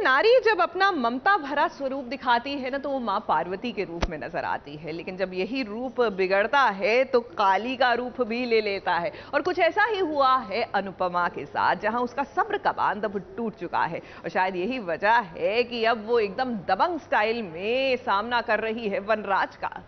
नारी जब अपना ममता भरा स्वरूप दिखाती है ना तो वो माँ पार्वती के रूप में नजर आती है, लेकिन जब यही रूप बिगड़ता है तो काली का रूप भी ले लेता है। और कुछ ऐसा ही हुआ है अनुपमा के साथ, जहां उसका सब्र का बांध अब टूट चुका है और शायद यही वजह है कि अब वो एकदम दबंग स्टाइल में सामना कर रही है वनराज का।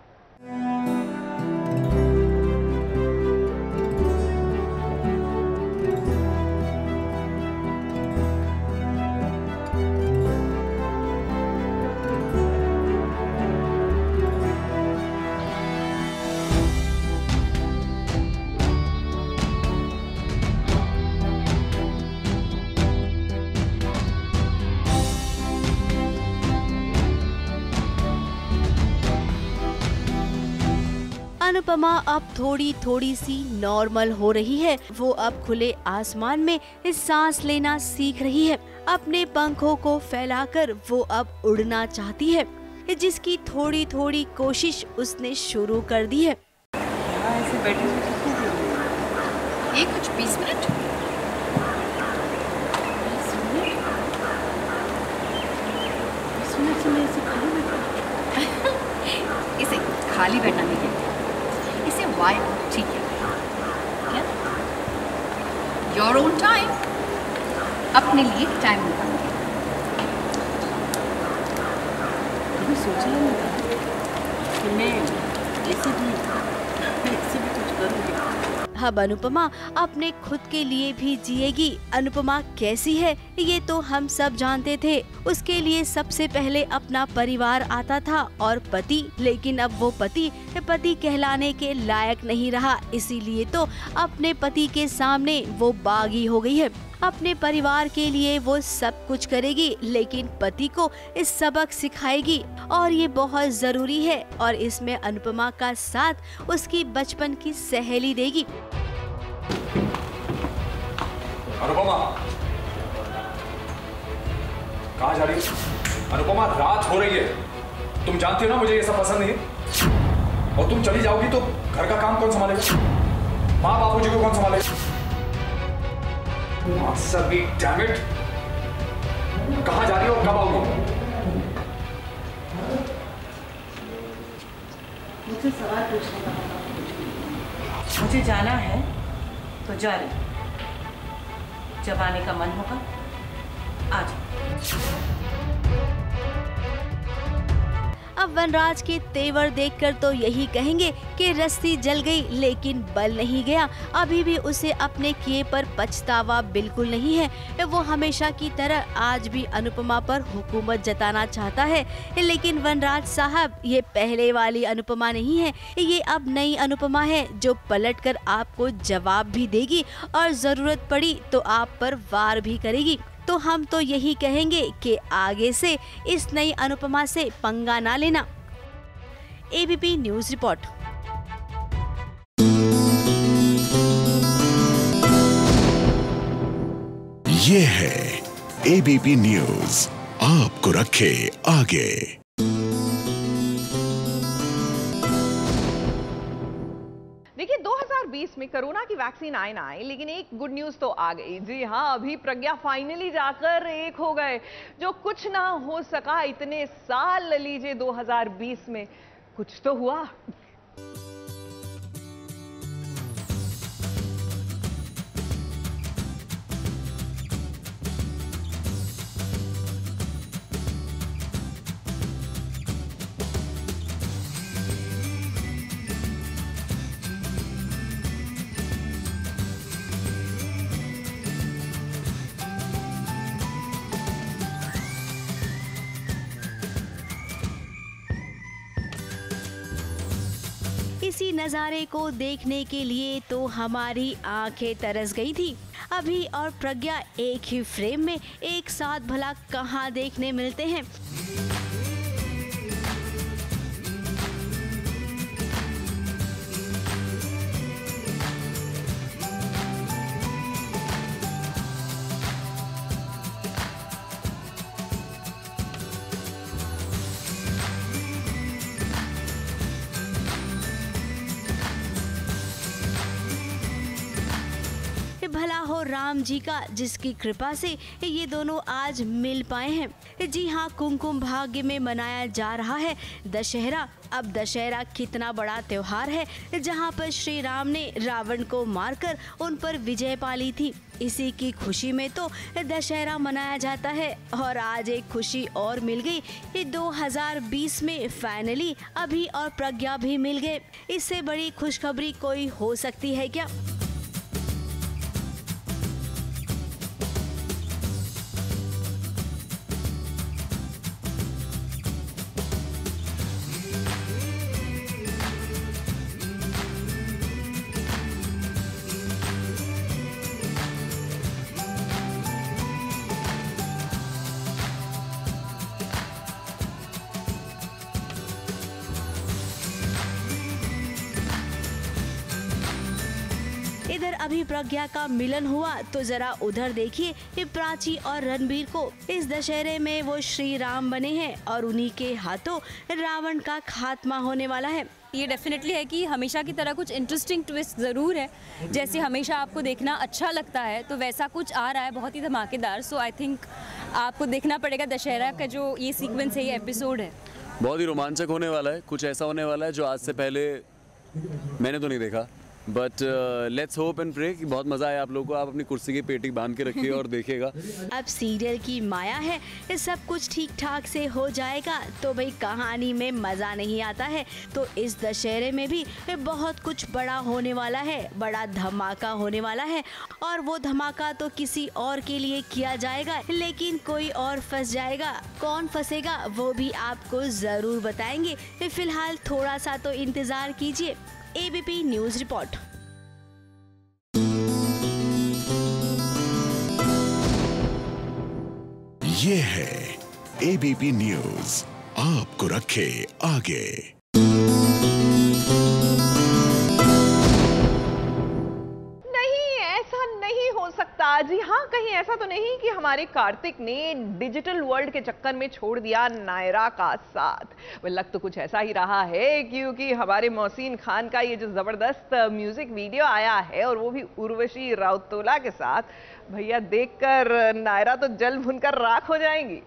अनुपमा अब थोड़ी थोड़ी सी नॉर्मल हो रही है। वो अब खुले आसमान में सांस लेना सीख रही है। अपने पंखों को फैलाकर वो अब उड़ना चाहती है, जिसकी थोड़ी थोड़ी कोशिश उसने शुरू कर दी है। ऐसे बैठे ये कुछ 20 मिनट इसे खाली बैठा नहीं है, इसे वाई ठीक है क्या? योर ओन टाइम, अपने लिए टाइम निकालिए। कभी सोचा नहीं था कि मैं ऐसे भी कुछ करूँगी। अब अनुपमा अपने खुद के लिए भी जिएगी। अनुपमा कैसी है ये तो हम सब जानते थे। उसके लिए सबसे पहले अपना परिवार आता था और पति, लेकिन अब वो पति कहलाने के लायक नहीं रहा। इसीलिए तो अपने पति के सामने वो बागी हो गई है। अपने परिवार के लिए वो सब कुछ करेगी, लेकिन पति को इस सबक सिखाएगी और ये बहुत जरूरी है। और इसमें अनुपमा का साथ उसकी बचपन की सहेली देगी। अनुपमा, कहाँ जा रही हो? अनुपमा, रात हो रही है, तुम जानती हो ना मुझे ये सब पसंद नहीं। और तुम चली जाओगी तो घर का काम कौन संभालेगा? माँ बापूजी को कौन संभालेगा? सभी डैम इट, कहाँ जा रही हो? कब आओगी? मुझे सवाल पूछने का, मुझे जाना है तो जा रही, जब आने का मन होगा आ जाओ। अब वनराज के तेवर देखकर तो यही कहेंगे कि रस्सी जल गई लेकिन बल नहीं गया। अभी भी उसे अपने किए पर पछतावा बिल्कुल नहीं है। वो हमेशा की तरह आज भी अनुपमा पर हुकूमत जताना चाहता है, लेकिन वनराज साहब ये पहले वाली अनुपमा नहीं है। ये अब नई अनुपमा है जो पलटकर आपको जवाब भी देगी और जरूरत पड़ी तो आप पर वार भी करेगी। तो हम तो यही कहेंगे कि आगे से इस नई अनुपमा से पंगा ना लेना। ABP news report. ये है एबीपी न्यूज, आपको रखे आगे। देखिए 2020 में कोरोना की वैक्सीन आए ना आए, लेकिन एक गुड न्यूज तो आ गई। जी हाँ, अभी प्रज्ञा फाइनली जाकर एक हो गए। जो कुछ ना हो सका इतने साल लीजिए 2020 में कुछ तो हुआ। इसी नज़ारे को देखने के लिए तो हमारी आंखें तरस गई थी। अभी और प्रज्ञा एक ही फ्रेम में एक साथ भला कहाँ देखने मिलते हैं। भला हो राम जी का, जिसकी कृपा से ये दोनों आज मिल पाए हैं। जी हाँ, कुमकुम भाग्य में मनाया जा रहा है दशहरा। अब दशहरा कितना बड़ा त्योहार है जहाँ पर श्री राम ने रावण को मारकर उन पर विजय पा ली थी। इसी की खुशी में तो दशहरा मनाया जाता है। और आज एक खुशी और मिल गई कि 2020 में फाइनली अभी और प्रज्ञा भी मिल गए। इससे बड़ी खुशखबरी कोई हो सकती है क्या? इधर अभी प्रज्ञा का मिलन हुआ तो जरा उधर देखिए कि प्राची और रणबीर को इस दशहरे में वो श्री राम बने हैं और उन्हीं के हाथों रावण का खात्मा होने वाला है। ये डेफिनेटली है कि हमेशा की तरह कुछ इंटरेस्टिंग ट्विस्ट ज़रूर है। जैसे हमेशा आपको देखना अच्छा लगता है तो वैसा कुछ आ रहा है, बहुत ही धमाकेदार। सो आई थिंक आपको देखना पड़ेगा दशहरा का जो ये सीक्वेंस है, ये एपिसोड है। बहुत ही रोमांचक होने वाला है। कुछ ऐसा होने वाला है जो आज से पहले मैंने तो नहीं देखा। But let's hope and pray कि बहुत मज़ा आए आप लोगों को। आप अपनी कुर्सी की पेटी बांध के रखिए और देखिएगा। अब सीरियल की माया है, सब कुछ ठीक ठाक से हो जाएगा तो भाई कहानी में मज़ा नहीं आता है। तो इस दशहरे में भी बहुत कुछ बड़ा होने वाला है, बड़ा धमाका होने वाला है। और वो धमाका तो किसी और के लिए किया जाएगा, लेकिन कोई और फंस जाएगा। कौन फंसेगा वो भी आपको ज़रूर बताएंगे। फिलहाल थोड़ा सा तो इंतज़ार कीजिए। ABP news report. ये है एबीपी न्यूज़, आपको रखे आगे। जी हाँ, कहीं ऐसा तो नहीं कि हमारे कार्तिक ने डिजिटल वर्ल्ड के चक्कर में छोड़ दिया नायरा का साथ। लग तो कुछ ऐसा ही रहा है, क्योंकि हमारे मोहसिन खान का ये जो जबरदस्त म्यूजिक वीडियो आया है और वो भी उर्वशी राउतोला के साथ, भैया देखकर नायरा तो जल भुनकर राख हो जाएंगी।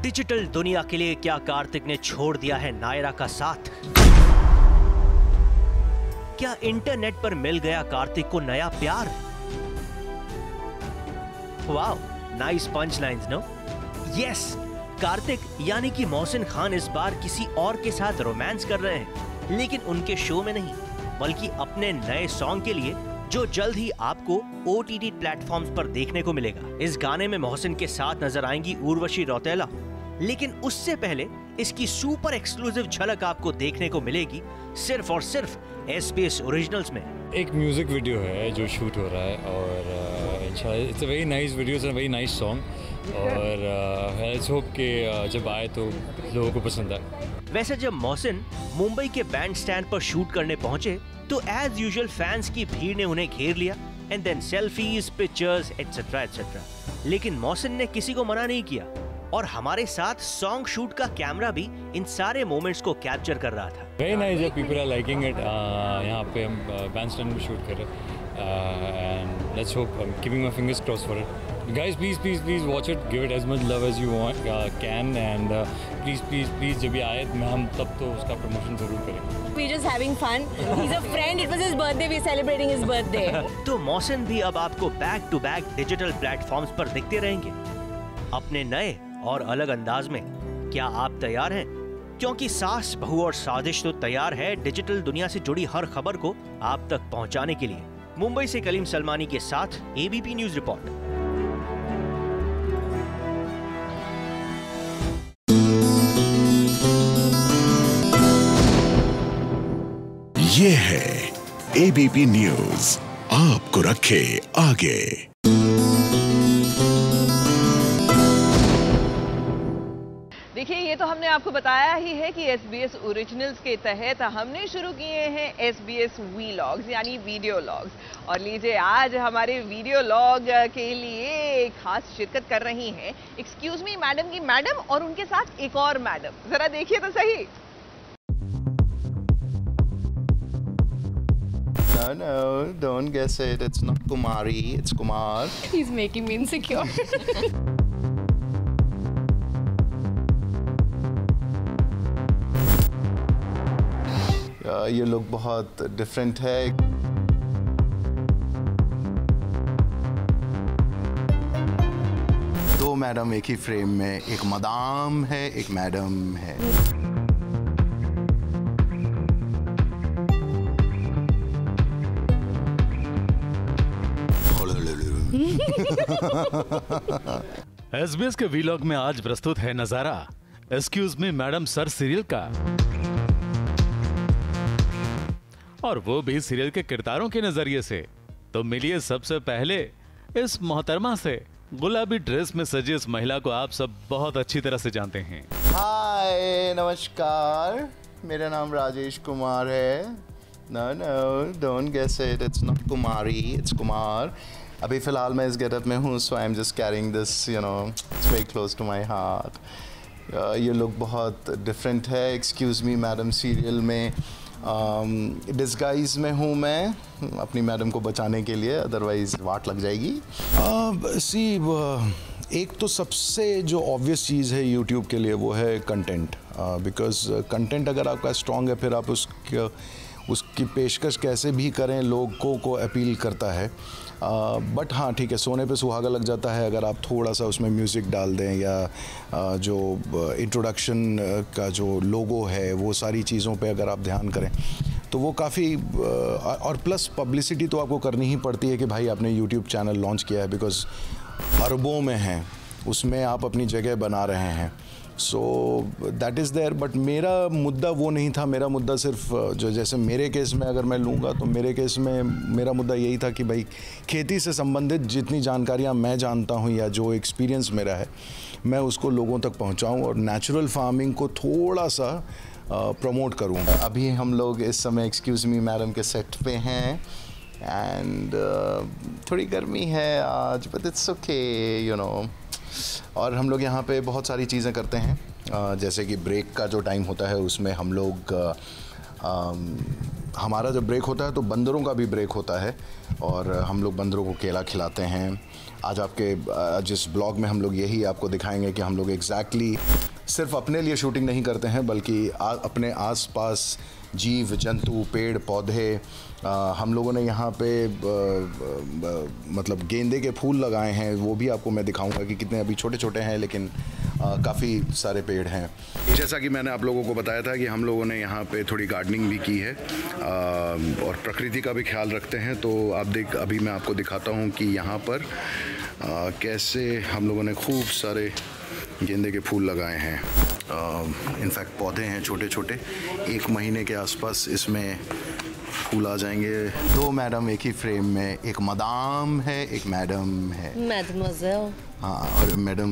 डिजिटल दुनिया के लिए क्या कार्तिक ने छोड़ दिया है नायरा का साथ? क्या इंटरनेट पर मिल गया कार्तिक को नया प्यार? Wow, nice punch lines, no? Yes, Kartik यानी कि मोहसिन खान इस बार किसी और के साथ रोमांस कर रहे हैं, लेकिन उनके शो में नहीं, बल्कि अपने नए सॉन्ग के लिए, जो जल्द ही आपको OTT प्लेटफॉर्म्स पर देखने को मिलेगा। इस गाने में मोहसिन के साथ नजर आएंगी उर्वशी रौतेला, लेकिन उससे पहले इसकी सुपर एक्सक्लूसिव झलक आपको देखने को मिलेगी सिर्फ और सिर्फ SBS ओरिजिनल्स में। एक म्यूजिक वीडियो है जो शूट हो रहा है और it's a very nice video, it's a very nice song और लेट्स होप कि जब आए तो लोगों को पसंद आए। वैसे जब मोहसिन मुंबई के बैंड स्टैंड पर शूट करने पहुंचे तो एज यूजुअल फैंस की भीड़ ने उन्हें घेर लिया and then selfies, pictures etcetera etcetera. लेकिन मोहसिन ने किसी को मना नहीं किया और हमारे साथ सॉन्ग शूट का कैमरा भी इन सारे मोमेंट्स को कैप्चर कर रहा था। Very nice, people are liking it. यहाँ पे हम बैंड स्टैंड में शूट कर रहे हैं and let's hope, I am keeping my fingers crossed for it. Guys please watch it, give it as much love as you want can and please जब भी आए हम तब तो उसका प्रमोशन जरूर करेंगे। We're just having fun. He's a friend. It was his birthday. We're celebrating his birthday. तो मोहसिन भी अब आपको back to back digital platforms पर दिखते रहेंगे अपने नए और अलग अंदाज में। क्या आप तैयार हैं? क्योंकि सास, बहू और साजिश तो तैयार है डिजिटल दुनिया से जुड़ी हर खबर को आप तक पहुंचाने के लिए। मुंबई से कलीम सलमानी के साथ ABP न्यूज रिपोर्ट। ये है एबीपी न्यूज, आपको रखे आगे। देखिए, ये तो हमने आपको बताया ही है कि SBS ओरिजिनल्स के तहत हमने शुरू किए हैं SBS वीलॉग्स यानी वीडियो लॉग्स। और लीजिए, आज हमारे वीडियो लॉग के लिए खास शिरकत कर रही हैं एक्सक्यूज मी मैडम की मैडम और उनके साथ एक और मैडम। जरा देखिए तो सही। No, don't guess it. It's not Kumari, it's Kumar. He's making me insecure. ये लुक बहुत डिफरेंट है। दो मैडम एक ही फ्रेम में, एक मदाम है, एक मैडम है। SBS के वीलॉग में आज प्रस्तुत है नजारा excuse me madam sir serial का, और वो भी सीरियल के किरदारों के नजरिए से। तो मिलिए सबसे पहले इस मोहतरमा से। गुलाबी ड्रेस में सजी इस महिला को आप सब बहुत अच्छी तरह से जानते हैं। हाय, नमस्कार, मेरा नाम राजेश कुमार है। No, don't guess it. It's not Kumari, it's Kumar. अभी फ़िलहाल मैं इस गेटअप में हूँ, so I'm just carrying this, you know, it's very close to my heart. ये लुक बहुत डिफरेंट है। एक्सक्यूज़ मी मैडम सीरियल में डिस्गाइज में हूँ मैं अपनी मैडम को बचाने के लिए, अदरवाइज वाट लग जाएगी। एक तो सबसे जो ऑब्वियस चीज़ है यूट्यूब के लिए वो है कंटेंट, बिकॉज कंटेंट अगर आपका स्ट्रॉन्ग है फिर आप उसकी पेशकश कैसे भी करें लोगों को अपील करता है। बट हाँ ठीक है, सोने पे सुहागा लग जाता है अगर आप थोड़ा सा उसमें म्यूज़िक डाल दें या जो इंट्रोडक्शन का जो लोगो है वो सारी चीज़ों पे अगर आप ध्यान करें तो वो काफ़ी, और प्लस पब्लिसिटी तो आपको करनी ही पड़ती है कि भाई आपने यूट्यूब चैनल लॉन्च किया है, बिकॉज़ अरबों में हैं, उसमें आप अपनी जगह बना रहे हैं। So that is there. But मेरा मुद्दा वो नहीं था। मेरा मुद्दा सिर्फ जो, जैसे मेरे केस में अगर मैं लूँगा तो मेरे केस में मेरा मुद्दा यही था कि भाई खेती से संबंधित जितनी जानकारियाँ मैं जानता हूँ या जो एक्सपीरियंस मेरा है मैं उसको लोगों तक पहुँचाऊँ और नेचुरल फार्मिंग को थोड़ा सा प्रमोट करूँ। अभी हम लोग इस समय एक्सक्यूज़ मी मैडम के सेट पे हैं एंड थोड़ी गर्मी है आज, but it's okay, you know. और हम लोग यहाँ पे बहुत सारी चीज़ें करते हैं, जैसे कि ब्रेक का जो टाइम होता है उसमें हम लोग हमारा जब ब्रेक होता है तो बंदरों का भी ब्रेक होता है और हम लोग बंदरों को केला खिलाते हैं। आज आपके जिस ब्लॉग में हम लोग यही आपको दिखाएंगे कि हम लोग एग्जैक्टली सिर्फ अपने लिए शूटिंग नहीं करते हैं बल्कि अपने आसपास जीव जंतु पेड़ पौधे, हम लोगों ने यहाँ पे मतलब गेंदे के फूल लगाए हैं, वो भी आपको मैं दिखाऊंगा कि कितने अभी छोटे छोटे हैं लेकिन काफ़ी सारे पेड़ हैं। जैसा कि मैंने आप लोगों को बताया था कि हम लोगों ने यहाँ पे थोड़ी गार्डनिंग भी की है और प्रकृति का भी ख्याल रखते हैं। तो आप अभी मैं आपको दिखाता हूँ कि यहाँ पर कैसे हम लोगों ने खूब सारे गेंदे के फूल लगाए हैं। इनफैक्ट पौधे हैं छोटे छोटे, 1 महीने के आसपास इसमें फूल आ जाएंगे। दो मैडम एक ही फ्रेम में, एक मदाम है एक मैडम है। मैडमोजेल। हाँ, और मैडम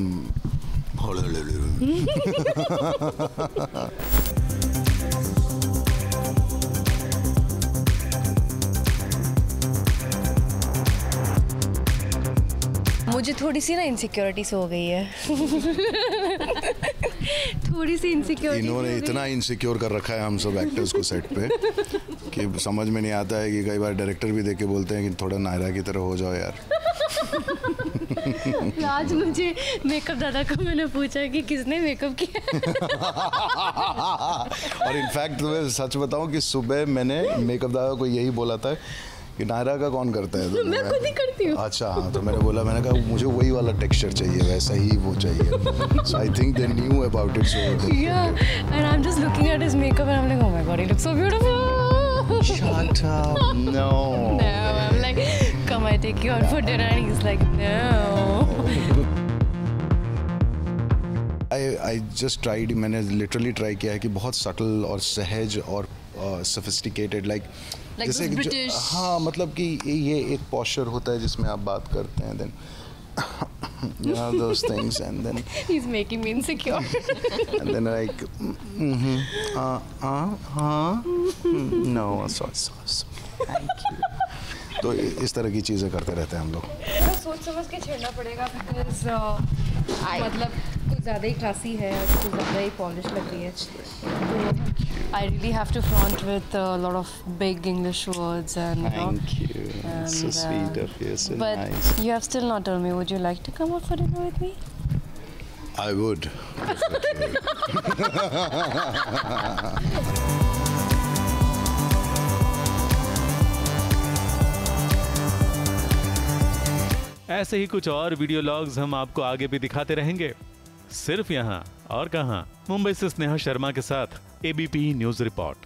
मुझे थोड़ी सी ना इनसिक्योरिटीज हो गई है। थोड़ी सी इनसिक्योरिटी। इन्होंने इतना इनसिक्योर कर रखा है हम सब एक्टर्स को सेट पे कि समझ में नहीं आता है कि कई बार डायरेक्टर भी देख के बोलते हैं कि थोड़ा नायरा की तरह हो जाओ यार। आज मुझे मेकअप दादा को मैंने पूछा कि किसने मेकअप किया। और इनफैक्ट तुम्हें सच बताऊं कि सुबह मैंने मेकअप दादा को यही बोला था कि नायरा का कौन करता है? तो मैं खुद ही करती हूँ। अच्छा हाँ, तो मैंने बोला, मैंने कहा मुझे वही वाला टेक्सचर चाहिए, वैसा ही वो चाहिए। So I think they knew about it, so yeah, and I'm just looking at his makeup and I'm like, oh my god, he looks so beautiful. Shut up. No. No, I'm like, come I take you out for dinner, and he's like, no. I just tried, मैंने literally try किया है कि बहुत subtle और सहज और sophisticated like जैसे British. हाँ, मतलब कि ये एक पॉस्चर होता है जिसमें आप बात करते हैं, then those things, and then He's making me insecure. and then like no, sorry, thank you. तो इस तरह की चीज़ें करते रहते हैं हम लोग। सोच समझ के छेड़ना पड़ेगा बिकॉज मतलब कुछ ज़्यादा ही क्लासी है, कुछ ज़्यादा ही पॉलिश लग रही है। I really have to flaunt with a lot of big English words and Thank you. And, So sweet of you, so but nice. you have still not told me, would you like to come out for dinner with me? I would. ऐसे ही कुछ और video logs हम आपको आगे भी दिखाते रहेंगे, सिर्फ यहाँ और कहाँ। मुंबई से स्नेहा शर्मा के साथ ABP न्यूज रिपोर्ट।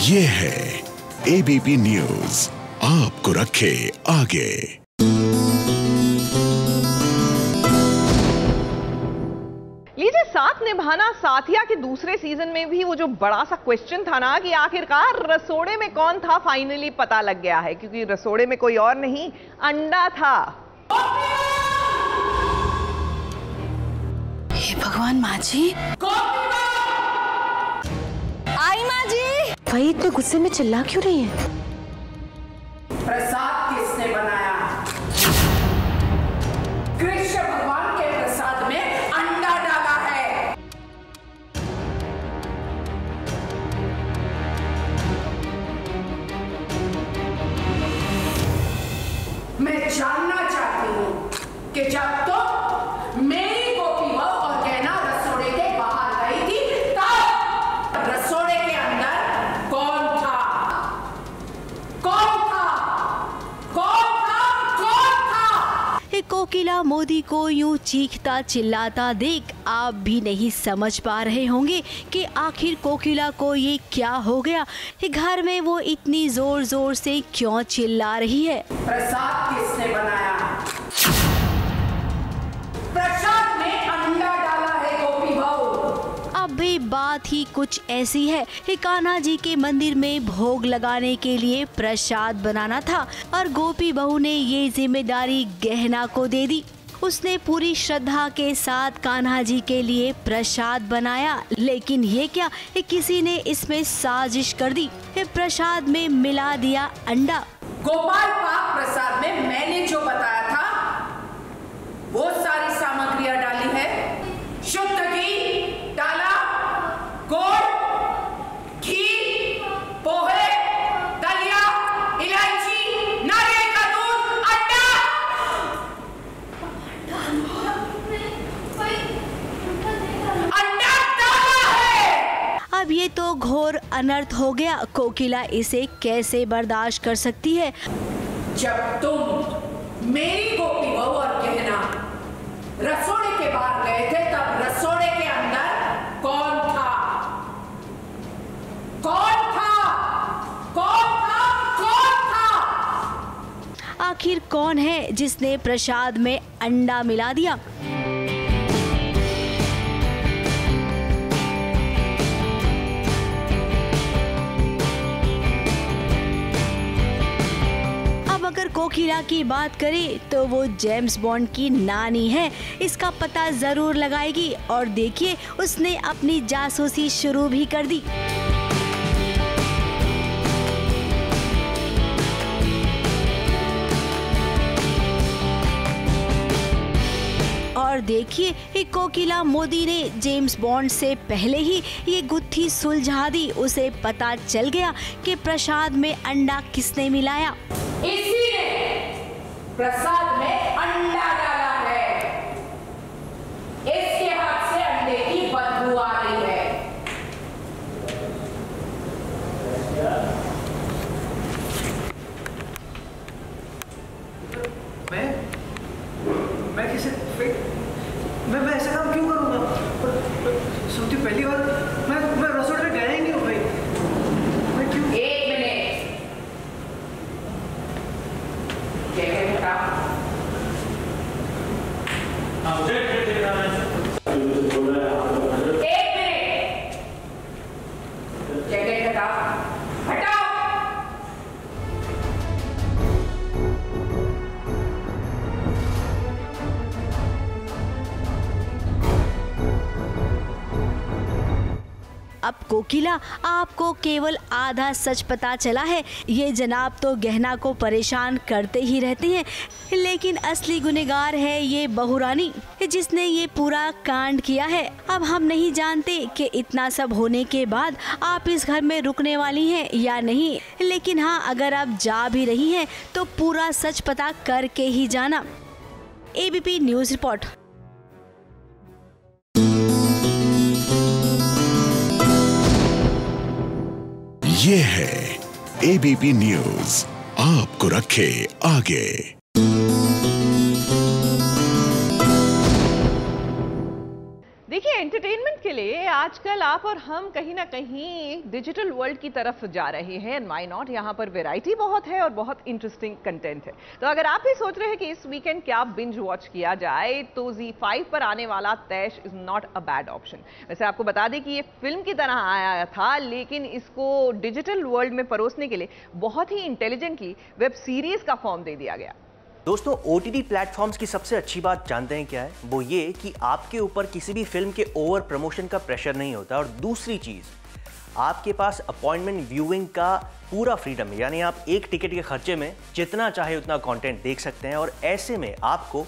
ये है ABP न्यूज, आपको रखे आगे। लीजिए, साथ निभाना साथिया के दूसरे सीजन में भी वो जो बड़ा सा क्वेश्चन था ना कि आखिरकार रसोड़े में कौन था, फाइनली पता लग गया है, क्योंकि रसोड़े में कोई और नहीं, अंडा था। हे भगवान, माँ जी, आई माँ जी। भाई इतने गुस्से में चिल्ला क्यों रही है? प्रसाद किसने बनाया? कृष्ण भगवान के प्रसाद में अंडा डाला है। मैं जानना चाहती हूँ कि जब तो मेरी गोपी बहू और गहना रसोड़े के बाहर गई थी, तब रसोड़े के अंदर कौन था? कौन था? कौन था? कौन था? कोकिला मोदी को यूं चीखता चिल्लाता देख आप भी नहीं समझ पा रहे होंगे कि आखिर कोकिला को ये क्या हो गया, घर में वो इतनी जोर जोर से क्यों चिल्ला रही है। प्रसाद किसने बनाया? प्रसाद में अंडा डाला है गोपी बहू। अब भी बात ही कुछ ऐसी है, कान्हा जी के मंदिर में भोग लगाने के लिए प्रसाद बनाना था और गोपी बहू ने ये जिम्मेदारी गहना को दे दी। उसने पूरी श्रद्धा के साथ कान्हा जी के लिए प्रसाद बनाया, लेकिन ये क्या, किसी ने इसमें साजिश कर दी, प्रसाद में मिला दिया अंडा। गोपाल पाक प्रसाद में मैंने जो बताया था वो सारी सामग्रियां डाली है। शुद्ध घी डाला, गुड़, घी, पोहे, दलिया, इलायची, नारियल का दूध, अंडा। अंडा डाला है। अब ये तो घोर अनर्थ हो गया, कोकिला इसे कैसे बर्दाश्त कर सकती है। जब तुम मेरी गोपी बहू और गहना रसोड़े के बाहर गए थे, तब रसोड़े के अंदर कौन था? कौन था? कौन था? कौन था? आखिर कौन है जिसने प्रसाद में अंडा मिला दिया? अगर कोकिला की बात करें तो वो जेम्स बॉन्ड की नानी है, इसका पता जरूर लगाएगी और देखिए उसने अपनी जासूसी शुरू भी कर दी। और देखिए कोकिला मोदी ने जेम्स बॉन्ड से पहले ही ये गुत्थी सुलझा दी। उसे पता चल गया कि प्रसाद में अंडा किसने मिलाया। इसी ने प्रसाद में अंडा डाला है। इसके हाथ से अंडे की बदबू आ रही है। मैं किसे मैं ऐसा काम क्यों करूंगा? सुनती पहली बार मैं रसोई में गया ही नहीं हूँ भाई। मैं क्यों? एक मिनट, अब कोकिला आपको केवल आधा सच पता चला है। ये जनाब तो गहना को परेशान करते ही रहते हैं, लेकिन असली गुनहगार है ये बहू रानी जिसने ये पूरा कांड किया है। अब हम नहीं जानते कि इतना सब होने के बाद आप इस घर में रुकने वाली हैं या नहीं, लेकिन हाँ, अगर आप जा भी रही हैं तो पूरा सच पता करके ही जाना। ABP news report. ये है एबीपी न्यूज़, आपको रखे आगे। देखिए, एंटरटेनमेंट के लिए आजकल आप और हम कहीं ना कहीं डिजिटल वर्ल्ड की तरफ जा रहे हैं। एंड व्हाई नॉट, यहाँ पर वैरायटी बहुत है और बहुत इंटरेस्टिंग कंटेंट है। तो अगर आप भी सोच रहे हैं कि इस वीकेंड क्या बिंज वॉच किया जाए, तो ZEE5 पर आने वाला Taish is not a bad option. वैसे आपको बता दें कि ये फिल्म की तरह आया था, लेकिन इसको डिजिटल वर्ल्ड में परोसने के लिए बहुत ही इंटेलिजेंटली वेब सीरीज का फॉर्म दे दिया गया। दोस्तों, OTT प्लेटफॉर्म्स की सबसे अच्छी बात जानते हैं क्या है? वो ये कि आपके ऊपर किसी भी फिल्म के ओवर प्रमोशन का प्रेशर नहीं होता। और दूसरी चीज़, आपके पास अपॉइंटमेंट व्यूइंग का पूरा फ्रीडम है, यानी आप एक टिकट के खर्चे में जितना चाहे उतना कंटेंट देख सकते हैं। और ऐसे में आपको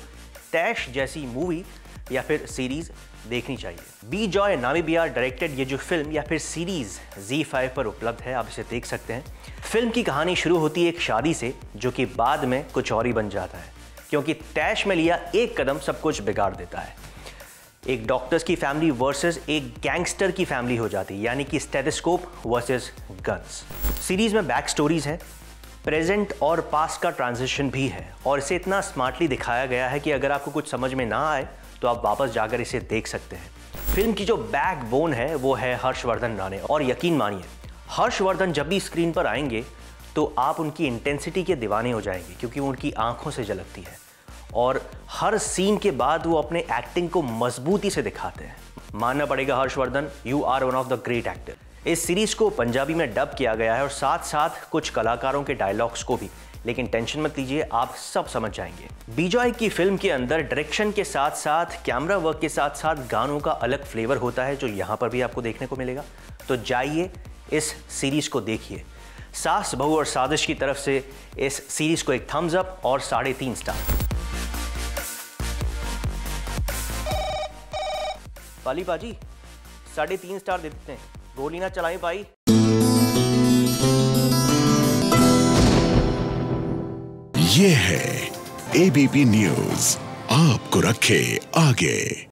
तैश जैसी मूवी या फिर सीरीज देखनी चाहिए। बी जॉय नामिबिया डायरेक्टेड ये जो फिल्म या फिर सीरीज ZEE5 पर उपलब्ध है, आप इसे देख सकते हैं। फिल्म की कहानी शुरू होती है एक शादी से, जो कि बाद में कुछ और ही बन जाता है, क्योंकि तैश में लिया एक कदम सब कुछ बिगाड़ देता है। एक डॉक्टर्स की फैमिली वर्सेस एक गैंगस्टर की फैमिली हो जाती है, यानी कि स्टेथोस्कोप वर्सेस गन्स। सीरीज में बैक स्टोरीज हैं, प्रेजेंट और पास्ट का ट्रांजिशन भी है, और इसे इतना स्मार्टली दिखाया गया है कि अगर आपको कुछ समझ में ना आए तो आप वापस जाकर इसे देख सकते हैं। फिल्म की जो बैकबोन है वो है हर्षवर्धन राणे, और यकीन मानिए हर्षवर्धन जब भी स्क्रीन पर आएंगे तो आप उनकी इंटेंसिटी के दीवाने हो जाएंगे, क्योंकि वो उनकी आंखों से झलकती है और हर सीन के बाद वो अपने एक्टिंग को मजबूती से दिखाते हैं। मानना पड़ेगा Harshvardhan, you are one of the great actor. इस सीरीज को पंजाबी में डब किया गया है और साथ साथ कुछ कलाकारों के डायलॉग्स को भी, लेकिन टेंशन मत लीजिए, आप सब समझ जाएंगे। बीजॉय की फिल्म के अंदर डायरेक्शन के साथ साथ कैमरा वर्क के साथ साथ गानों का अलग फ्लेवर होता है, जो यहाँ पर भी आपको देखने को मिलेगा। तो जाइए इस सीरीज को देखिए। सास बहू और साजिश की तरफ से इस सीरीज को एक थम्स अप और 3.5 स्टार। पाली बाजी 3.5 स्टार दे देते हैं, गोली ना चलाएं भाई। ये है एबीपी न्यूज़, आपको रखे आगे।